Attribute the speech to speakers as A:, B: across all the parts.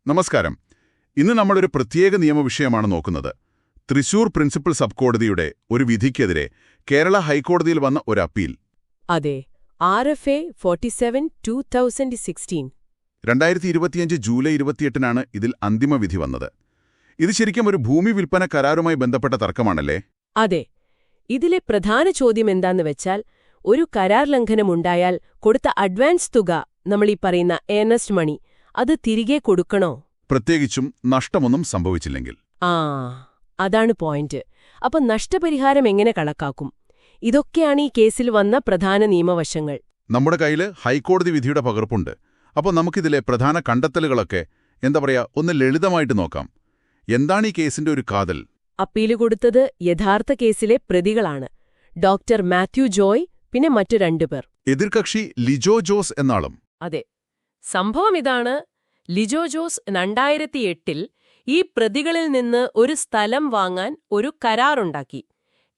A: നമസ്കാരം. ഇന്ന് നമ്മളൊരു പ്രത്യേക നിയമവിഷയമാണ് നോക്കുന്നത്. തൃശൂർ പ്രിൻസിപ്പൽ സബ് കോടതിയുടെ ഒരു വിധിക്കെതിരെ കേരള ഹൈക്കോടതിയിൽ വന്ന ഒരു അപ്പീൽ.
B: അതെ, RFA 47/2016.
A: 2025 ജൂലൈ 28-നാണ് ഇതിൽ അന്തിമ വിധി വന്നത്. ഇത് ശരിക്കും ഒരു ഭൂമി വിൽപ്പന കരാറുമായി ബന്ധപ്പെട്ട തർക്കമാണല്ലേ?
B: അതെ. ഇതിലെ പ്രധാന ചോദ്യം എന്താന്ന് വെച്ചാൽ, ഒരു കരാർ ലംഘനമുണ്ടായാൽ കൊടുത്ത അഡ്വാൻസ് തുക, നമ്മളീ പറയുന്ന ഏർനസ്റ്റ് മണി, അത് തിരികെ കൊടുക്കണോ?
A: പ്രത്യേകിച്ചും നഷ്ടമൊന്നും സംഭവിച്ചില്ലെങ്കിൽ.
B: അതാണ് പോയിന്റ്. അപ്പൊ നഷ്ടപരിഹാരം എങ്ങനെ കണക്കാക്കും? ഇതൊക്കെയാണ് ഈ കേസിൽ വന്ന പ്രധാന നിയമവശങ്ങൾ.
A: നമ്മുടെ കയ്യിൽ ഹൈക്കോടതി വിധിയുടെ പകർപ്പുണ്ട്. അപ്പോൾ നമുക്കിതിലെ പ്രധാന കണ്ടെത്തലുകളൊക്കെ ഒന്ന് ലളിതമായിട്ട് നോക്കാം. എന്താണ് ഈ കേസിന്റെ ഒരു കാതൽ?
B: അപ്പീല് കൊടുത്തത് യഥാർത്ഥ കേസിലെ പ്രതികളാണ്. ഡോക്ടർ മാത്യു ജോയ്, പിന്നെ മറ്റു രണ്ടുപേർ.
A: എതിർകക്ഷി ലിജോ ജോസ് എന്നാളും.
B: അതെ. സംഭവം ഇതാണ്. ലിജോ ജോസ് 2008-ൽ ഈ പ്രതികളിൽ നിന്ന് ഒരു സ്ഥലം വാങ്ങാൻ ഒരു കരാറുണ്ടാക്കി.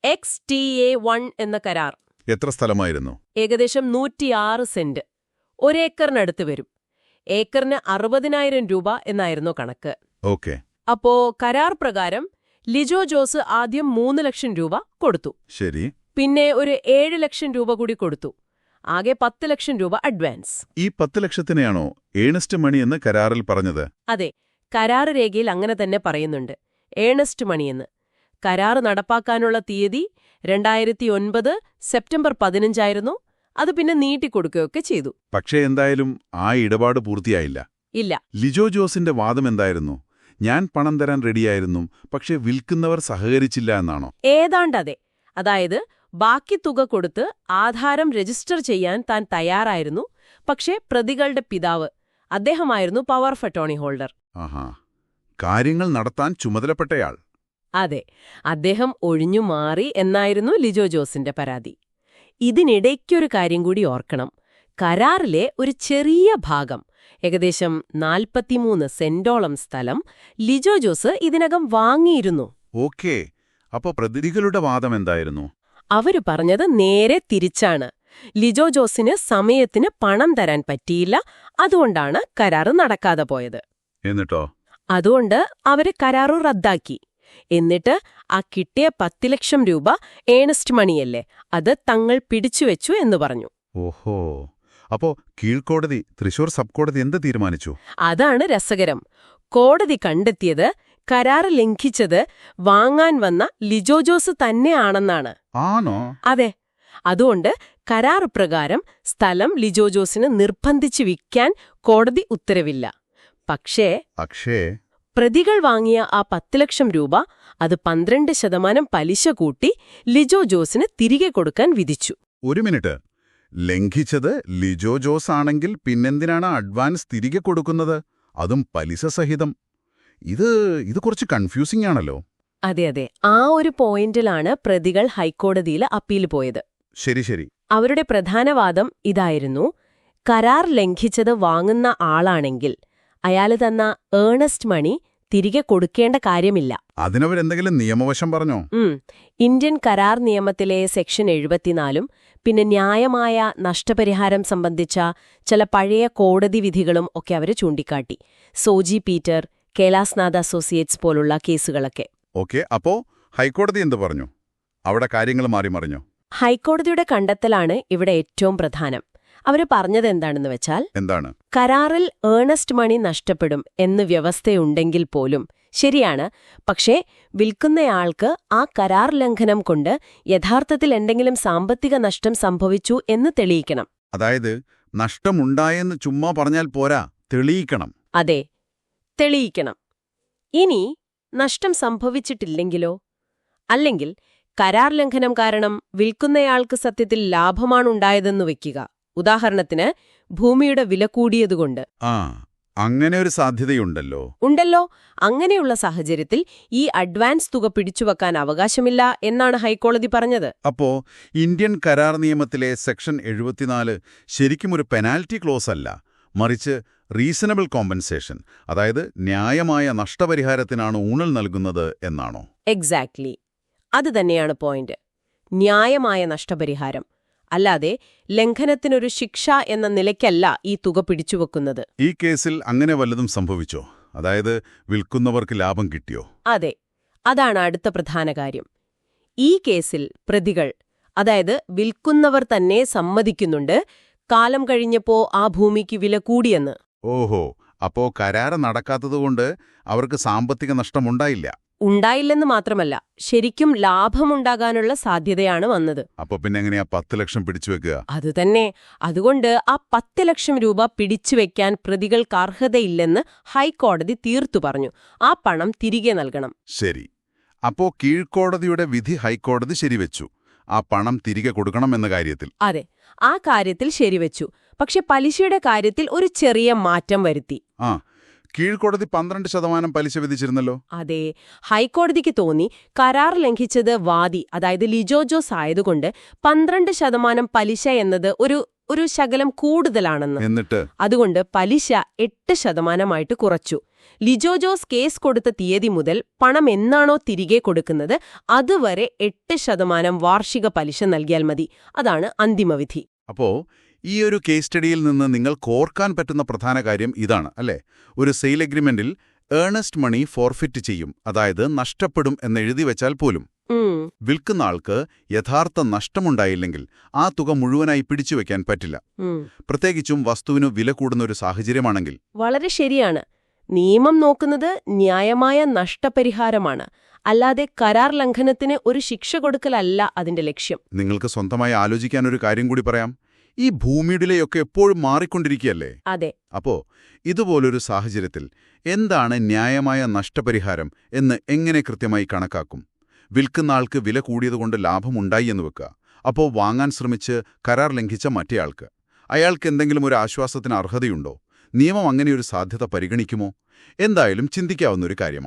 B: XTA1 എന്ന കരാർ.
A: എത്ര സ്ഥലമായിരുന്നു?
B: ഏകദേശം 106 സെന്റ്. ഒരേക്കറിനടുത്ത് വരും. ഏക്കറിന് 60,000 രൂപ എന്നായിരുന്നു കണക്ക്.
A: ഓക്കെ.
B: അപ്പോ കരാർ പ്രകാരം ലിജോ ജോസ് ആദ്യം 3 ലക്ഷം രൂപ കൊടുത്തു.
A: ശരി.
B: പിന്നെ ഒരു 7 ലക്ഷം രൂപ കൂടി കൊടുത്തു. ആകെ 10 ലക്ഷം രൂപ അഡ്വാൻസ്.
A: ഈ 10 ലക്ഷത്തിനെയാണോ ഏണസ്റ്റ് മണി എന്ന് കരാറിൽ പറഞ്ഞത്?
B: അതെ, കരാറ് രേഖയിൽ അങ്ങനെ തന്നെ പറയുന്നുണ്ട്, ഏണസ്റ്റ് മണിയെന്ന്. കരാറ് നടപ്പാക്കാനുള്ള തീയതി 2009 സെപ്റ്റംബർ 15 അത് പിന്നെ നീട്ടിക്കൊടുക്കുകയൊക്കെ ചെയ്തു.
A: പക്ഷേ എന്തായാലും ആ ഇടപാട് പൂർത്തിയായില്ല.
B: ഇല്ല.
A: ലിജോ ജോസിന്റെ വാദം എന്തായിരുന്നു? ഞാൻ പണം തരാൻ റെഡിയായിരുന്നു, പക്ഷേ വിൽക്കുന്നവർ സഹകരിച്ചില്ല എന്നാണോ?
B: ഏതാണ്ടതെ. അതായത് ബാക്കി തുക കൊടുത്ത് ആധാരം രജിസ്റ്റർ ചെയ്യാൻ താൻ തയ്യാറായിരുന്നു, പക്ഷേ പ്രതികളുടെ പിതാവ്, അദ്ദേഹമായിരുന്നു പവർ ഓഫ് അറ്റോർണി ഹോൾഡർ.
A: കാര്യങ്ങൾ നടത്താൻ ചുമതലപ്പെട്ടയാൾ.
B: അതെ, അദ്ദേഹം ഒഴിഞ്ഞു മാറി എന്നായിരുന്നു ലിജോ ജോസിന്റെ പരാതി. ഇതിനിടയ്ക്കൊരു കാര്യം കൂടി ഓർക്കണം. കരാറിലെ ഒരു ചെറിയ ഭാഗം, ഏകദേശം 43 സെന്റോളം സ്ഥലം, ലിജോ ജോസ് ഇതിനകം വാങ്ങിയിരുന്നു.
A: ഓക്കേ. അപ്പോ പ്രതികളുടെ വാദം എന്തായിരുന്നു?
B: അവര് പറഞ്ഞത് നേരെ തിരിച്ചാണ്. ലിജോ ജോസിന് സമയത്തിന് പണം തരാൻ പറ്റിയില്ല, അതുകൊണ്ടാണ് കരാറ് നടക്കാതെ പോയത്.
A: എന്നിട്ടോ?
B: അതുകൊണ്ട് അവര് കരാറു റദ്ദാക്കി. എന്നിട്ട് ആ കിട്ടിയ 10 ലക്ഷം രൂപ ഏണസ്റ്റ് മണിയല്ലേ, അത് തങ്ങൾ പിടിച്ചുവെച്ചു എന്ന് പറഞ്ഞു.
A: ഓഹോ. അപ്പോ കീഴ്ക്കോടതി, തൃശൂർ സബ് കോടതി എന്ത് തീരുമാനിച്ചു?
B: അതാണ് രസകരം. കോടതി കണ്ടെത്തിയത് കരാറ് ലംഘിച്ചത് വാങ്ങാൻ വന്ന ലിജോ ജോസ് തന്നെയാണെന്നാണ്.
A: ആണോ?
B: അതെ. അതുകൊണ്ട് കരാർ പ്രകാരം സ്ഥലം ലിജോ ജോസിന് നിർബന്ധിച്ച് വിൽക്കാൻ കോടതി ഉത്തരവില്ല. പക്ഷേ പ്രതികൾ വാങ്ങിയ ആ 10 ലക്ഷം രൂപ, അത് 12% പലിശ കൂട്ടി ലിജോ ജോസിന് തിരികെ കൊടുക്കാൻ വിധിച്ചു.
A: ഒരു മിനിറ്റ്. ലംഘിച്ചത് ലിജോ ജോസ് ആണെങ്കിൽ പിന്നെന്തിനാണ് അഡ്വാൻസ് തിരികെ കൊടുക്കുന്നത്, അതും പലിശ സഹിതം? ഇത് കുറച്ച് കൺഫ്യൂസിംഗ് ആണല്ലോ.
B: അതെ. ആ ഒരു പോയിന്റിലാണ് പ്രതികൾ ഹൈക്കോടതിയിൽ അപ്പീൽ പോയത്.
A: ശരി.
B: അവരുടെ പ്രധാന വാദം ഇതായിരുന്നു: കരാർ ലംഘിച്ചത് വാങ്ങുന്ന ആളാണെങ്കിൽ അയാള് തന്ന ഏർണസ്റ്റ് മണി തിരികെ കൊടുക്കേണ്ട കാര്യമില്ല.
A: അതിനവരെന്തെങ്കിലും നിയമവശം പറഞ്ഞോ?
B: ഇന്ത്യൻ കരാർ നിയമത്തിലെ സെക്ഷൻ 74 പിന്നെ ന്യായമായ നഷ്ടപരിഹാരം സംബന്ധിച്ച ചില പഴയ കോടതി വിധികളും ഒക്കെ അവര് ചൂണ്ടിക്കാട്ടി. സോജി പീറ്റർ, കൈലാസ്നാഥ് അസോസിയേറ്റ്സ് പോലുള്ള കേസുകളൊക്കെ.
A: ഓക്കെ. അപ്പോ ഹൈക്കോടതി എന്ത് പറഞ്ഞു? അവിടെ കാര്യങ്ങൾ മാറിമറിഞ്ഞോ?
B: ഹൈക്കോടതിയുടെ കണ്ടെത്തലാണ് ഇവിടെ ഏറ്റവും പ്രധാനം. അവര് പറഞ്ഞത് എന്താണെന്ന് വെച്ചാൽ, കരാറിൽ ഏർണസ്റ്റ് മണി നഷ്ടപ്പെടും എന്ന് വ്യവസ്ഥയുണ്ടെങ്കിൽ പോലും ശരിയാണ്, പക്ഷേ വിൽക്കുന്നയാൾക്ക് ആ കരാർ ലംഘനം കൊണ്ട് യഥാർത്ഥത്തിൽ എന്തെങ്കിലും സാമ്പത്തിക നഷ്ടം സംഭവിച്ചു എന്ന് തെളിയിക്കണം.
A: അതായത് നഷ്ടമുണ്ടായെന്ന് ചുമ്മാ പറഞ്ഞാൽ പോരാ, തെളിയിക്കണം.
B: അതെ, തെളിയിക്കണം. ഇനി നഷ്ടം സംഭവിച്ചിട്ടില്ലെങ്കിലോ? അല്ലെങ്കിൽ കരാർ ലംഘനം കാരണം വിൽക്കുന്നയാൾക്ക് സത്യത്തിൽ ലാഭമാണുണ്ടായതെന്ന് വെക്കുക. ഉദാഹരണത്തിന് ഭൂമിയുടെ വില കൂടിയതുകൊണ്ട്.
A: അങ്ങനെ ഒരു സാധ്യതയുണ്ടല്ലോ.
B: അങ്ങനെയുള്ള സാഹചര്യത്തിൽ ഈ അഡ്വാൻസ് തുക പിടിച്ചുവെക്കാൻ അവകാശമില്ല എന്നാണ് ഹൈക്കോടതി പറഞ്ഞത്.
A: അപ്പോ ഇന്ത്യൻ കരാർ നിയമത്തിലെ സെക്ഷൻ 74 ശരിക്കും ഒരു പെനാൽറ്റി ക്ലോസ് അല്ല, മറിച്ച് റീസണബിൾ കോമ്പൻസേഷൻ, അതായത് ന്യായമായ നഷ്ടപരിഹാരത്തിനാണ് ഊന്നൽ നൽകുന്നത് എന്നാണോ?
B: എക്സാക്ട്ലി. അത് തന്നെയാണ് പോയിന്റ്. ന്യായമായ നഷ്ടപരിഹാരം. അല്ലാതെ ലംഘനത്തിനൊരു ശിക്ഷ എന്ന നിലയ്ക്കല്ല ഈ തുക പിടിച്ചുവെക്കുന്നത്.
A: ഈ കേസിൽ അങ്ങനെ വല്ലതും സംഭവിച്ചോ? അതായത് വിൽക്കുന്നവർക്ക് ലാഭം കിട്ടിയോ?
B: അതെ, അതാണ് അടുത്ത പ്രധാന കാര്യം. ഈ കേസിൽ പ്രതികൾ, അതായത് വിൽക്കുന്നവർ തന്നെ സമ്മതിക്കുന്നുണ്ട് കാലം കഴിഞ്ഞപ്പോ ആ ഭൂമിക്ക് വില കൂടിയെന്ന്.
A: ഓഹോ, അപ്പോ കരാറ് നടക്കാത്തതുകൊണ്ട് അവർക്ക് സാമ്പത്തിക നഷ്ടമുണ്ടായില്ല.
B: ഉണ്ടായില്ലെന്ന് മാത്രമല്ല, ശരിക്കും ലാഭമുണ്ടാകാനുള്ള സാധ്യതയാണ് വന്നത്.
A: അപ്പൊ പിന്നെ എങ്ങനെയാ 10 ലക്ഷം പിടിച്ചുവെക്കുക?
B: അതുതന്നെ. അതുകൊണ്ട് ആ 10 ലക്ഷം രൂപ പിടിച്ചുവെക്കാൻ പ്രതികൾക്ക് അർഹതയില്ലെന്ന് ഹൈക്കോടതി തീർത്തു പറഞ്ഞു. ആ പണം തിരികെ നൽകണം.
A: ശരി. അപ്പോ കീഴ്ക്കോടതിയുടെ വിധി ഹൈക്കോടതി ശരിവെച്ചു. ആ പണം തിരികെ കൊടുക്കണമെന്ന കാര്യത്തിൽ.
B: അതെ, ആ കാര്യത്തിൽ ശരിവെച്ചു. പക്ഷെ പലിശയുടെ കാര്യത്തിൽ ഒരു ചെറിയ മാറ്റം വരുത്തി.
A: കീഴ്ക്കോടതി 12% പലിശ വിധിച്ചിരുന്നല്ലോ.
B: അതെ, ഹൈക്കോടതിക്ക് തോന്നി കരാർ ലംഘിച്ചത് വാദി, അതായത് ലിജോ ജോസ് ആയതുകൊണ്ട് 12% പലിശ എന്നത് ഒരു ശകലം കൂടുതലാണെന്ന്.
A: എന്നിട്ട്
B: അതുകൊണ്ട് പലിശ 8% കുറച്ചു. ലിജോ ജോസ് കേസ് കൊടുത്ത തീയതി മുതൽ പണം എന്നാണോ തിരികെ കൊടുക്കുന്നത് അതുവരെ 8% വാർഷിക പലിശ നൽകിയാൽ മതി. അതാണ് അന്തിമവിധി.
A: അപ്പോ ഈ ഒരു കേസ് സ്റ്റഡിയിൽ നിന്ന് നിങ്ങൾ കോർക്കാൻ പറ്റുന്ന പ്രധാന കാര്യം ഇതാണ് അല്ലേ? ഒരു സെയിൽ എഗ്രിമെന്റിൽ ഏർണസ്റ്റ് മണി ഫോർഫിറ്റ് ചെയ്യും, അതായത് നഷ്ടപ്പെടും എന്നെഴുതി വെച്ചാൽ പോലും വിൽക്കുന്ന ആൾക്ക് യഥാർത്ഥ നഷ്ടമുണ്ടായില്ലെങ്കിൽ ആ തുക മുഴുവനായി പിടിച്ചുവെക്കാൻ പറ്റില്ല. പ്രത്യേകിച്ചും വസ്തുവിന് വില കൂടുന്ന ഒരു സാഹചര്യമാണെങ്കിൽ.
B: വളരെ ശരിയാണ്. നിയമം നോക്കുന്നത് ന്യായമായ നഷ്ടപരിഹാരമാണ്, അല്ലാതെ കരാർ ലംഘനത്തിന് ഒരു ശിക്ഷ കൊടുക്കലല്ല അതിന്റെ ലക്ഷ്യം.
A: നിങ്ങൾക്ക് സ്വന്തമായി ആലോചിക്കാൻ ഒരു കാര്യം കൂടി പറയാം. ഈ ഭൂമിയുടെയൊക്കെ എപ്പോഴും മാറിക്കൊണ്ടിരിക്കുകയല്ലേ?
B: അതെ.
A: അപ്പോ ഇതുപോലൊരു സാഹചര്യത്തിൽ എന്താണ് ന്യായമായ നഷ്ടപരിഹാരം എന്ന് എങ്ങനെ കൃത്യമായി കണക്കാക്കും? വിൽക്കുന്ന ആൾക്ക് വില കൂടിയതുകൊണ്ട് ലാഭമുണ്ടായി എന്ന് വെക്കുക. അപ്പോൾ വാങ്ങാൻ ശ്രമിച്ച് കരാർ ലംഘിച്ച മറ്റേയാൾക്ക് അയാൾക്ക് എന്തെങ്കിലും ഒരു ആശ്വാസത്തിന് അർഹതയുണ്ടോ? നിയമം അങ്ങനെയൊരു സാധ്യത പരിഗണിക്കുമോ? എന്തായാലും ചിന്തിക്കാവുന്നൊരു കാര്യമാണ്.